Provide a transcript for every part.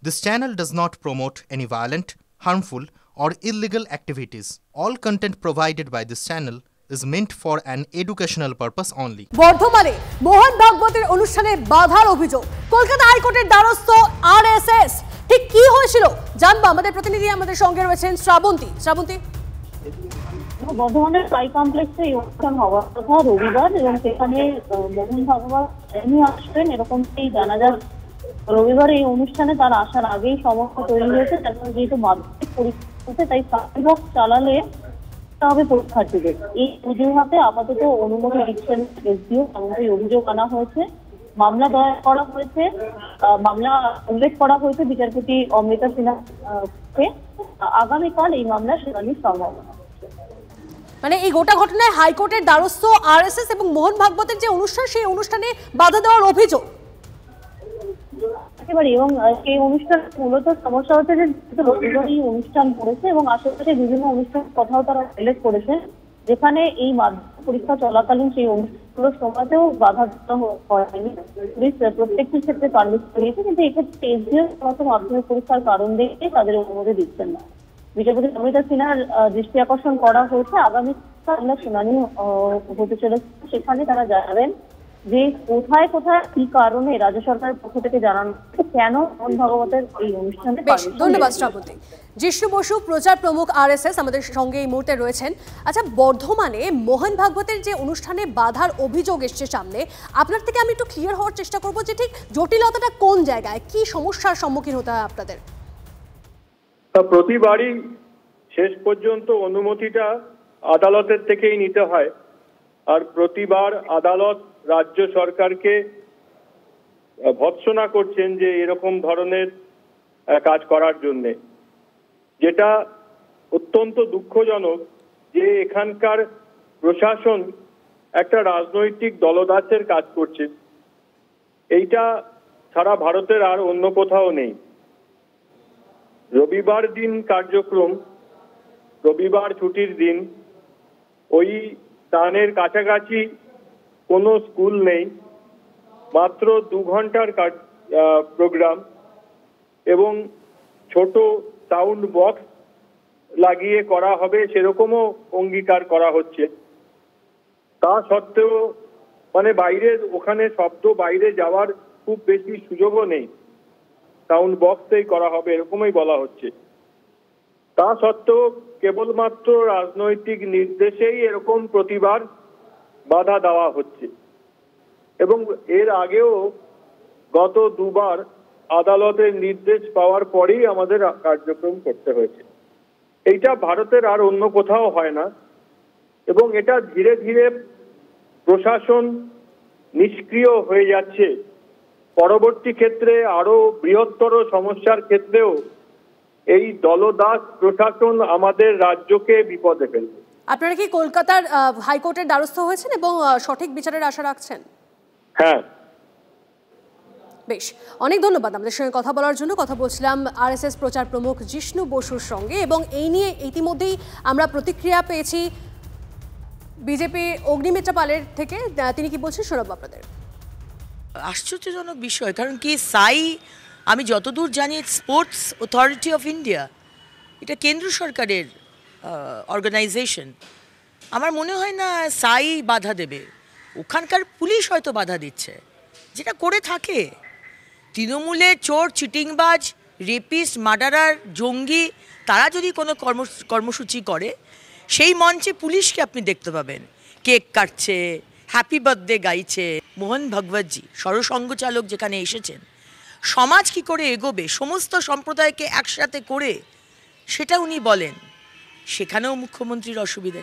This channel does not promote any violent, harmful, or illegal activities. All content provided by this channel is meant for an educational purpose only. বর্ধমানে মোহন ভাগবতের অনুষ্ঠানে বাধার অভিযোগ, কলকাতা হাইকোর্টের দ্বারস্থ RSS. ঠিক কি হয়েছিল জানবো, আমাদের প্রতিনিধি আমাদের সঙ্গে রয়েছেন শ্রাবন্তী। বর্ধমানের সাই কমপ্লেক্সে এই অনুষ্ঠান হওয়ার কথা রবিবার, এবং সেখানে মোহন ভাগবত আসবেন এরকমটাই জানা যায়। রবিবার এই অনুষ্ঠানে তার আসার আগেই সমস্যা তৈরি হয়েছে, তারপর যেহেতু মাধ্যমিক পরীক্ষা তাই সাইবক চালালে হবে পরীক্ষার্থীদের। এই অজুহাতে আপাতত অনুমতি দিচ্ছেন এসডিও, এমনটাই অভিযোগ আনা হয়েছে। মামলা দায়ের করা হয়েছে, মামলা উল্লেখ করা হয়েছে বিচারপতি অমৃতা সিনহাকে। আগামীকাল এই মামলা শুনানির সম্ভাবনা। মানে এই গোটা ঘটনায় হাইকোর্টের দ্বারস্থ আরএসএস এবং মোহন ভাগবতের যে অনুষ্ঠান, সেই অনুষ্ঠানে বাধা দেওয়ার অভিযোগ একেবারে। এবং সেই অনুষ্ঠান মূলত সমস্যা হচ্ছে যে রবিবারই অনুষ্ঠান করেছে এবং আশেপাশে বিভিন্ন অনুষ্ঠান কথাও তারা উল্লেখ করেছে, যেখানে এই মাধ্যমিক পরীক্ষা চলাকালীন সেই অনুষ্ঠানগুলোর সময়তেও বাধা দেওয়া হয়নি। পুলিশ প্রত্যেকটি ক্ষেত্রে পারমিশন দিয়েছে, কিন্তু এক্ষেত্রে এসডিও সমস্ত মাধ্যমিক পরীক্ষার কারণ দেখে তাদের অনুমতি দিচ্ছেন না। বিচারপতি অমৃতা সিনহার দৃষ্টি আকর্ষণ করা হয়েছে। আগামীকাল শুনানি হতে চলেছে, সেখানে তারা জানাবেন যে কোথায় কোথায় কি কারণে রাজ্য সরকারের পক্ষ থেকে জানানো কেন মোহন ভাগবতের এই অনুষ্ঠানে। ধন্যবাদ শ্রাবন্তী। জিষ্ণু বসু, প্রচার প্রমুখ আরএসএস, আমাদের সঙ্গে এই মুহূর্তে রয়েছেন। আচ্ছা, বর্ধমানে মোহন ভাগবতের যে অনুষ্ঠানে বাধার অভিযোগ এসছে সামনে, আপনার থেকে আমি একটু ক্লিয়ার হওয়ার চেষ্টা করবো যে ঠিক জটিলতাটা কোন জায়গায়, কি সমস্যার সম্মুখীন হতে হয় আপনাদের? প্রতিবারই শেষ পর্যন্ত অনুমতিটা আদালতের থেকেই নিতে হয়, আর প্রতিবার আদালত রাজ্য সরকারকে ভৎসনা করছেন যে এরকম ধরনের কাজ করার জন্য, যেটা অত্যন্ত দুঃখজনক যে এখানকার প্রশাসন একটা রাজনৈতিক দলদাসের কাজ করছে। এইটা সারা ভারতের আর অন্য কোথাও নেই। রবিবার দিন কার্যক্রম, রবিবার ছুটির দিন, ওই স্থানের কাছাকাছি কোনো স্কুল নেই, মাত্র 2 ঘন্টার প্রোগ্রাম এবং ছোট সাউন্ড বক্স লাগিয়ে করা হবে সেরকমও অঙ্গীকার করা হচ্ছে। তা সত্ত্বেও মানে বাইরে ওখানে শব্দ বাইরে যাওয়ার খুব বেশি সুযোগও নেই, সাউন্ড বক্সেই করা হবে এরকমই বলা হচ্ছে। তা সত্ত্বেও কেবলমাত্র রাজনৈতিক নির্দেশেই এরকম প্রতিবার বাধা দেওয়া হচ্ছে, এবং এর আগেও গত 2 বার আদালতের নির্দেশ পাওয়ার পরেই আমাদের কার্যক্রম করতে হয়েছে। এইটা ভারতের আর অন্য কোথাও হয় না, এবং এটা ধীরে ধীরে প্রশাসন নিষ্ক্রিয় হয়ে যাচ্ছে। পরবর্তী ক্ষেত্রে আরো বৃহত্তর সমস্যার ক্ষেত্রেও এই দলদাস প্রশাসন আমাদের রাজ্যকে বিপদে ফেলবে। আপনারা কি কলকাতার হাইকোর্টের দ্বারস্থ হয়েছেন এবং সঠিক বিচারের আশা রাখছেন? হ্যাঁ, বেশ, অনেক ধন্যবাদ আমাদের সঙ্গে কথা বলার জন্য। কথা বলছিলাম আরএসএস প্রচার প্রমুখ জিষ্ণু বসুর সঙ্গে, এবং এই নিয়ে ইতিমধ্যেই আমরা প্রতিক্রিয়া পেয়েছি বিজেপি অগ্নিমিত্রা পালের থেকে। তিনি কি বলছেন শোনাবো আপনাদের। আশ্চর্যজনক বিষয়, কারণ কি সাই, আমি যতদূর জানি স্পোর্টস অথরিটি অফ ইন্ডিয়া, এটা কেন্দ্র সরকারের অর্গানাইজেশন। আমার মনে হয় না সাই বাধা দেবে, ওখানকার পুলিশ হয়তো বাধা দিচ্ছে, যেটা করে থাকে। তৃণমূলের চোর, চিটিংবাজ, রেপিস্ট, মার্ডারার, জঙ্গি, তারা যদি কোনো কর্মসূচি করে, সেই মঞ্চে পুলিশকে আপনি দেখতে পাবেন কেক কাটছে, হ্যাপি বার্থডে গাইছে। মোহন ভাগবতজি সরসঙ্ঘ চালক যেখানে এসেছেন, সমাজ কি করে এগোবে সমস্ত সম্প্রদায়কে একসাথে করে, সেটা উনি বলেন। সেখানেও মুখ্যমন্ত্রীর অসুবিধে,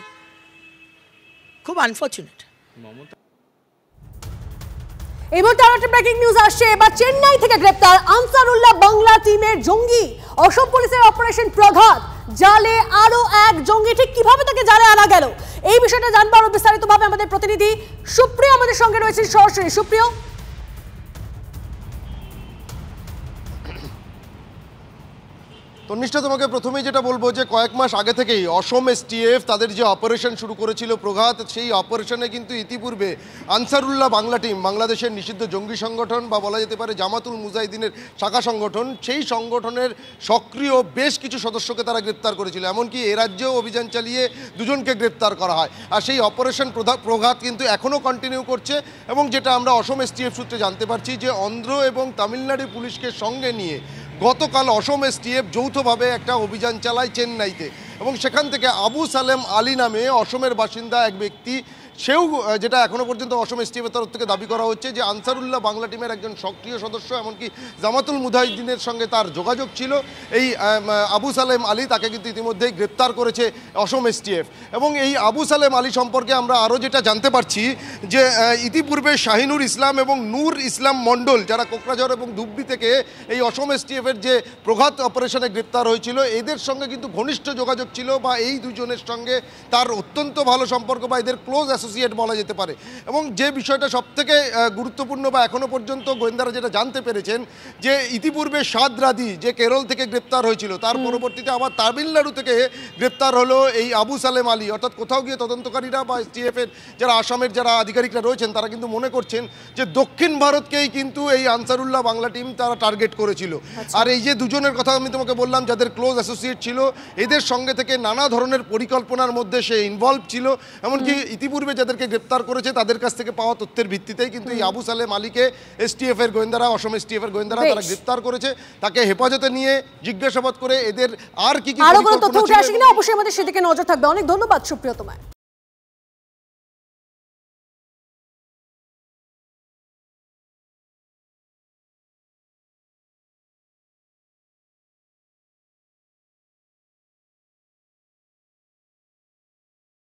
খুব আনফর্চুনেট। এই মুহূর্তে আরেকটা ব্রেকিং নিউজ আসছে। এবার চেন্নাই থেকে গ্রেপ্তার আনসারুল্লাহ বাংলা টিমের জঙ্গি। অসম পুলিশের অপারেশন প্রঘাত, জালে আরো এক জঙ্গি। ঠিক কিভাবে তাকে জালে আনা গেল, এই বিষয়টা জানবো আরো বিস্তারিতভাবে। আমাদের প্রতিনিধি সুপ্রিয় আমাদের সঙ্গে রয়েছে সরাসরি। সুপ্রিয়, তন্নিষ্ঠা, তোমাকে প্রথমেই যেটা বলবো যে কয়েক মাস আগে থেকেই অসম এসটিএফ তাদের যে অপারেশন শুরু করেছিল প্রঘাত, সেই অপারেশনে কিন্তু ইতিপূর্বে আনসারুল্লাহ বাংলা টিম, বাংলাদেশের নিষিদ্ধ জঙ্গি সংগঠন বা বলা যেতে পারে জামাতুল মুজাহিদিনের শাখা সংগঠন, সেই সংগঠনের সক্রিয় বেশ কিছু সদস্যকে তারা গ্রেপ্তার করেছিল। এমনকি এ রাজ্যেও অভিযান চালিয়ে দুজনকে গ্রেপ্তার করা হয়। আর সেই অপারেশন প্রঘাত কিন্তু এখনও কন্টিনিউ করছে এবং যেটা আমরা অসম এসটিএফ সূত্রে জানতে পারছি যে অন্ধ্র এবং তামিলনাড়ু পুলিশকে সঙ্গে নিয়ে গতকাল অসম এসটিএফ যৌথভাবে একটা অভিযান চালায় চেন্নাইতে এবং সেখান থেকে আবু সালেম আলী নামে অসমের বাসিন্দা এক ব্যক্তি, সেও যেটা এখনও পর্যন্ত অসম এসটিএফের তরফ থেকে দাবি করা হচ্ছে যে আনসারুল্লাহ বাংলা টিমের একজন সক্রিয় সদস্য, এমনকি জামাতুল মুজাহিদিনের সঙ্গে তার যোগাযোগ ছিল। এই আবু সালেম আলী, তাকে কিন্তু ইতিমধ্যেই গ্রেপ্তার করেছে অসম এসটিএফ। এবং এই আবু সালেম আলী সম্পর্কে আমরা আরও যেটা জানতে পারছি যে ইতিপূর্বে শাহিনুর ইসলাম এবং নূর ইসলাম মণ্ডল, যারা কোকরাঝাড় এবং ধুবড়ি থেকে এই অসম এসটিএফের যে প্রঘাত অপারেশনে গ্রেপ্তার হয়েছিল, এদের সঙ্গে কিন্তু ঘনিষ্ঠ যোগাযোগ ছিল বা এই দুজনের সঙ্গে তার অত্যন্ত ভালো সম্পর্ক বা এদের ক্লোজ অ্যাসোসিয়েট বলা যেতে পারে। এবং যে বিষয়টা সবথেকে গুরুত্বপূর্ণ বা এখনও পর্যন্ত গোয়েন্দারা যেটা জানতে পেরেছেন যে ইতিপূর্বে সাদ রাদি যে কেরল থেকে গ্রেপ্তার হয়েছিল, তার পরবর্তীতে আবার তামিলনাড়ু থেকে গ্রেপ্তার হলো এই আবু সালেম আলী। অর্থাৎ কোথাও গিয়ে তদন্তকারীরা বা এসটিএফের যারা আসামের যারা আধিকারিকরা রয়েছেন তারা কিন্তু মনে করছেন যে দক্ষিণ ভারতকেই কিন্তু এই আনসারুল্লাহ বাংলা টিম তারা টার্গেট করেছিল। আর এই যে দুজনের কথা আমি তোমাকে বললাম যাদের ক্লোজ অ্যাসোসিয়েট ছিল, এদের সঙ্গে থেকে নানা ধরনের পরিকল্পনার মধ্যে সে ইনভলভ ছিল। এমনকি ইতিপূর্বে যাদেরকে গ্রেপ্তার করেছে তাদের কাছ থেকে পাওয়া তথ্যের ভিত্তিতেই কিন্তু এই আবু সালেম আলীকে এসটিএফ এর গোয়েন্দারা, অসম এসটিএফ এর গোয়েন্দারা তারা গ্রেপ্তার করেছে। তাকে হেফাজতে নিয়ে জিজ্ঞাসাবাদ করে এদের আর কি কি আরো কোনো তথ্য উঠে আসে কিনা অবশ্যই আমাদের সেদিকে নজর থাকবে। অনেক ধন্যবাদ সুপ্রিয় তোমায়।